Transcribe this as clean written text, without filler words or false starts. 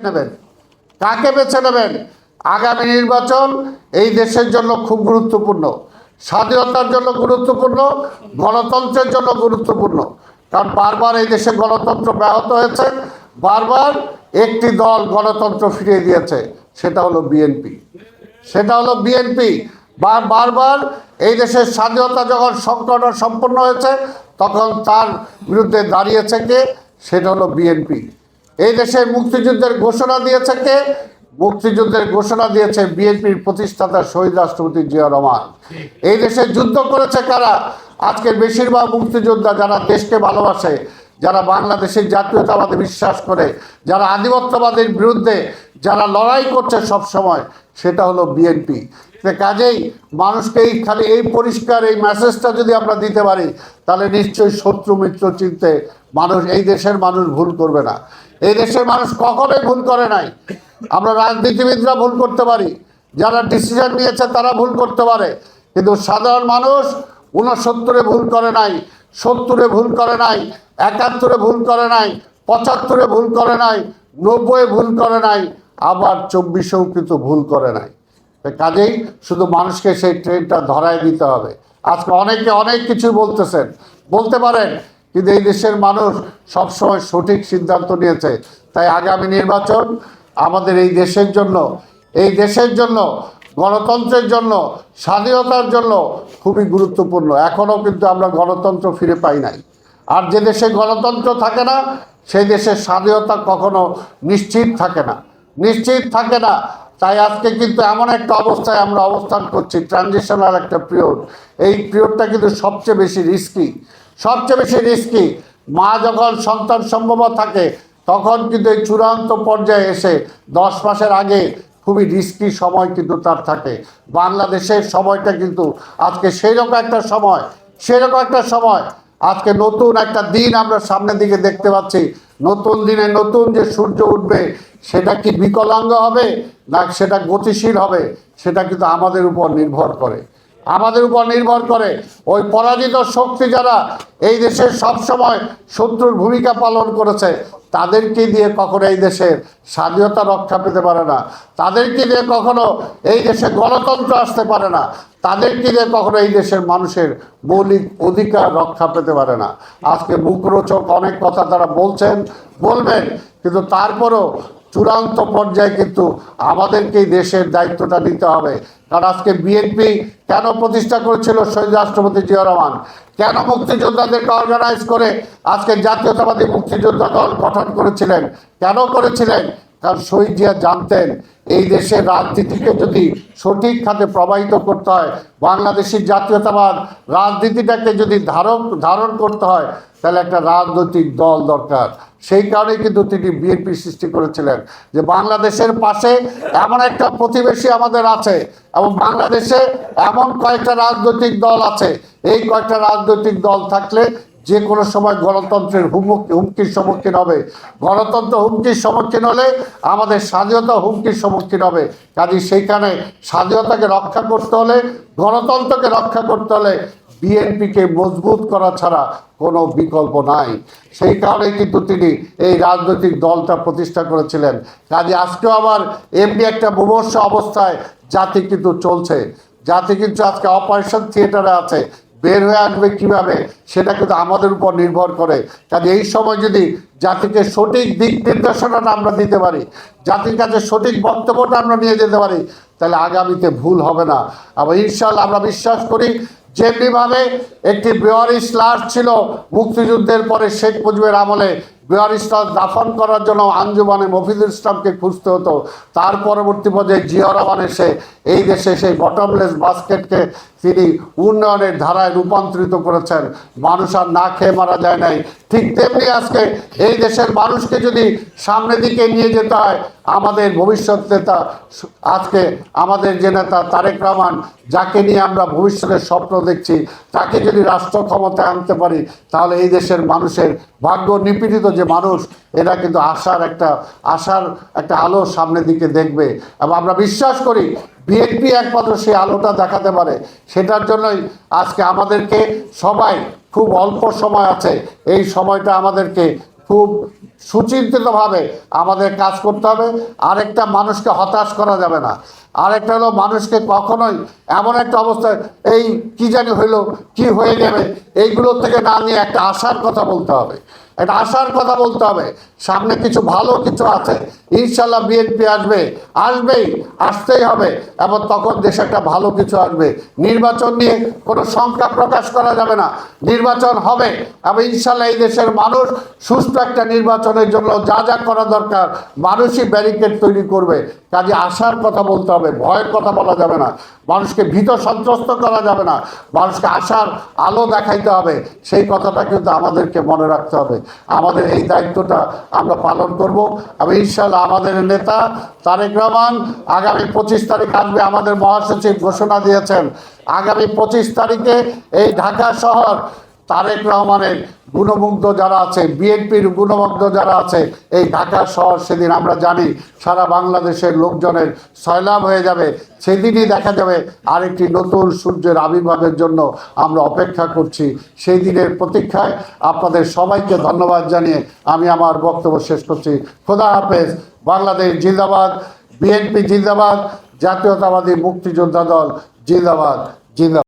নেবেন, কাকে বেছে নেবেন? আগামী নির্বাচন এই দেশের জন্য খুব গুরুত্বপূর্ণ, স্বাধীনতার জন্য গুরুত্বপূর্ণ, গণতন্ত্রের জন্য গুরুত্বপূর্ণ। কারণ বারবার এই দেশে গণতন্ত্র ব্যাহত হয়েছে, বারবার একটি দল গণতন্ত্র ফিরিয়ে দিয়েছে, সেটা হলো বিএনপি। বারবার এই দেশের স্বাধীনতা যখন সংকট সম্পন্ন হয়েছে তখন তার বিরুদ্ধে দাঁড়িয়েছে কে? সেটা হলো বিএনপি। এই দেশের মুক্তিযুদ্ধের ঘোষণা দিয়েছে কে? মুক্তিযুদ্ধের ঘোষণা দিয়েছে বিএনপির প্রতিষ্ঠাতা শহীদ রাষ্ট্রপতি জিয়া রহমান। এই দেশে যুদ্ধ করেছে কারা? আজকের বেশিরভাগ মুক্তিযোদ্ধা যারা দেশকে ভালোবাসে, যারা বাংলাদেশের জাতীয়তাবাদে বিশ্বাস করে, যারা আধিপত্যবাদের বিরুদ্ধে যারা লড়াই করছে সব সময়, সেটা হলো বিএনপি। কাজেই মানুষকে খালি এই পরিষ্কার এই মেসেজটা যদি আমরা দিতে পারি, তাহলে নিশ্চয়ই শত্রু মিত্র চিনতে এই দেশের মানুষ ভুল করবে না। এই দেশের মানুষ কখনোই ভুল করে নাই। আমরা রাজনীতিবিদরা ভুল করতে পারি, যারা ডিসিশন নিয়েছে তারা ভুল করতে পারে, কিন্তু সাধারণ মানুষ 69-এ ভুল করে নাই, 70-এ ভুল করে নাই, 71-এ ভুল করে নাই, 75-এ ভুল করে নাই, 90-এ ভুল করে নাই, আবার 24-এও কিন্তু ভুল করে নাই। কাজেই শুধু মানুষকে সেই ট্রেনটা ধরায় দিতে হবে। আজকে অনেকে অনেক কিছু বলতে পারেন, কিন্তু এই দেশের মানুষ সবসময় সঠিক সিদ্ধান্ত নিয়েছে। তাই আগামী নির্বাচন আমাদের এই দেশের জন্য গণতন্ত্রের জন্য, স্বাধীনতার জন্য খুবই গুরুত্বপূর্ণ। এখনও কিন্তু আমরা গণতন্ত্র ফিরে পাই নাই। আর যে দেশে গণতন্ত্র থাকে না, সেই দেশের স্বাধীনতা কখনো নিশ্চিত থাকে না। তাই আজকে কিন্তু এমন একটা অবস্থায় আমরা অবস্থান করছি, ট্রানজিশনাল একটা পিরিয়ড। এই পিরিয়ডটা কিন্তু সবচেয়ে বেশি রিস্কি। মা যখন সন্তান সম্ভব থাকে তখন কিন্তু এই চূড়ান্ত পর্যায়ে এসে 10 মাসের আগে খুবই রিস্কি সময় কিন্তু তার থাকে। বাংলাদেশের সময়টা কিন্তু আজকে সেরকম একটা সময়। আজকে নতুন একটা দিন আমরা সামনের দিকে দেখতে পাচ্ছি। নতুন দিনে নতুন যে সূর্য উঠবে, সেটা কি বিকলাঙ্গ হবে না সেটা গতিশীল হবে, সেটা কিন্তু আমাদের উপর নির্ভর করে। ওই পরাজিত শক্তি যারা এই দেশের সবসময় শত্রুর ভূমিকা পালন করেছে, তাদেরকে দিয়ে কখনো এই দেশের স্বাধীনতা রক্ষা পেতে পারে না, তাদেরকে দিয়ে কখনো এই দেশে গণতন্ত্র আসতে পারে না, তাদেরকে দিয়ে কখনো এই দেশের মানুষের মৌলিক অধিকার রক্ষা পেতে পারে না। আজকে মুখরোচক অনেক কথা তারা বলবেন, কিন্তু তারপরও চূড়ান্ত পর্যায়ে কিন্তু আমাদেরকেই দেশের দায়িত্বটা নিতে হবে। কারণ আজকে বিএনপি কেন প্রতিষ্ঠা করেছিল শহীদ রাষ্ট্রপতি জিয়া রহমান? কেন মুক্তিযোদ্ধাদেরকে অর্গানাইজ করে আজকে জাতীয়তাবাদী মুক্তিযোদ্ধা দল গঠন করেছিলেন? কেন করেছিলেন? কারণ শহীদ জিয়া জানতেন, এই দেশের রাজনীতিকে যদি সঠিক খাতে প্রবাহিত করতে হয়, বাংলাদেশের জাতীয়তাবাদ রাজনীতিটাকে যদি ধারণ করতে হয়, তাহলে একটা রাজনৈতিক দল দরকার। সেই কারণে কিন্তু তিনি বিএনপি সৃষ্টি করেছিলেন, যে বাংলাদেশের পাশে এমন একটা প্রতিবেশী আমাদের আছে, এবং বাংলাদেশে এমন কয়েকটা রাজনৈতিক দল আছে, এই কয়েকটা রাজনৈতিক দল থাকলে যে কোনো সময় গণতন্ত্রের হুমকির সম্মুখীন হবে। গণতন্ত্র হুমকির সম্মুখীন হলে আমাদের স্বাধীনতা হুমকির সম্মুখীন হবে। কাজেই সেইখানে স্বাধীনতাকে রক্ষা করতে হলে, গণতন্ত্রকে রক্ষা করতে হলে বিএনপিকে মজবুত করা ছাড়া কোনো বিকল্প নাই। সেই কারণেই কিন্তু তিনি এই রাজনৈতিক দলটা প্রতিষ্ঠা করেছিলেন। কাজে আজকেও আবার এমনি একটা বিমর্ষ অবস্থায় জাতি কিন্তু চলছে। জাতি কিন্তু আজকে অপারেশন থিয়েটারে আছে। বের হয়ে আসবে কীভাবে, সেটা কিন্তু আমাদের উপর নির্ভর করে। কাজে এই সময় যদি জাতিকে সঠিক দিক নির্দেশনাটা আমরা দিতে পারি, জাতির কাছে সঠিক বক্তব্যটা আমরা নিয়ে যেতে পারি, তাহলে আগামীতে ভুল হবে না। আবার ইনশাআল্লাহ আমরা বিশ্বাস করি, যেমনিভাবে একটি বেওয়ারিশ লাশ ছিল মুক্তিযুদ্ধের পরে শেখ মুজিবের আমলে, বেওয়ারিশ লাশ দাফন করার জন্য আঞ্জুমানে মফিজুল ইসলামকে খুঁজতে হতো, তার পরবর্তী পর্যায়ে জিয়া রহমান এসে এই দেশে সেই বটমলেস বাস্কেটকে তিনি উন্নয়নের ধারায় রূপান্তরিত করেছেন। মানুষ আর না খেয়ে মারা যায় নাই। ঠিক তেমনি আজকে এই দেশের মানুষকে যদি সামনের দিকে নিয়ে যেতে হয়, আমাদের ভবিষ্যৎ নেতা, আজকে আমাদের যে নেতা তারেক রহমান, যাকে নিয়ে আমরা ভবিষ্যতের স্বপ্ন দেখছি, তাকে যদি রাষ্ট্র ক্ষমতায় আনতে পারি, তাহলে এই দেশের মানুষের ভাগ্য নিপীড়িত যে মানুষ, এরা কিন্তু আশার একটা আলো সামনের দিকে দেখবে। এবং আমরা বিশ্বাস করি বিএনপি একমাত্র সেই আলোটা দেখাতে পারে। সেটার জন্যই আজকে আমাদেরকে সবাই, খুব অল্প সময় আছে, এই সময়টা আমাদেরকে খুব সুচিন্তিতভাবে আমাদের কাজ করতে হবে। আরেকটা, মানুষকে হতাশ করা যাবে না। আরেকটা হলো, মানুষকে কখনোই এমন একটা অবস্থায় এই কি জানি হইলো, কি হয়ে যাবে, এইগুলোর থেকে না নিয়ে একটা আশার কথা বলতে হবে, একটা আশার কথা বলতে হবে। সামনে কিছু ভালো কিছু আছে, ইনশাল্লাহ বিএনপি আসবেই, আসতেই হবে, এবং তখন দেশে একটা ভালো কিছু আসবে। নির্বাচন নিয়ে কোনো শঙ্কা প্রকাশ করা যাবে না, নির্বাচন হবে, এবং ইনশাল্লাহ এই দেশের মানুষ সুষ্ঠু একটা নির্বাচনের জন্য যা যা করা দরকার মানুষই ব্যারিকেড তৈরি করবে। কাজে আশার কথা বলতে হবে, ভয়ের কথা বলা যাবে না, মানুষকে ভীত সন্ত্রস্ত করা যাবে না, মানুষকে আশার আলো দেখাইতে হবে। সেই কথাটা কিন্তু আমাদেরকে মনে রাখতে হবে। আমাদের এই দায়িত্বটা আমরা পালন করব, এবং ইনশাআল্লাহ আমাদের নেতা তারেক রহমান আগামী 25 তারিখ আসবে। আমাদের মহাসচিব ঘোষণা দিয়েছেন আগামী 25 তারিখে এই ঢাকা শহর তারেক রহমানের গুণমুগ্ধ যারা আছে, বিএনপির গুণমুগ্ধ যারা আছে, এই ঢাকা শহর সেদিন আমরা জানি সারা বাংলাদেশের লোকজনের সয়লাভ হয়ে যাবে। সেদিনই দেখা যাবে আরেকটি নতুন সূর্যের আবির্ভাবের জন্য আমরা অপেক্ষা করছি। সেই দিনের প্রতীক্ষায় আপনাদের সবাইকে ধন্যবাদ জানিয়ে আমি আমার বক্তব্য শেষ করছি। খোদা হাফেজ। বাংলাদেশ জিন্দাবাদ, বিএনপি জিন্দাবাদ, জাতীয়তাবাদী মুক্তিযোদ্ধা দল জিন্দাবাদ, জিন্দাবাদ।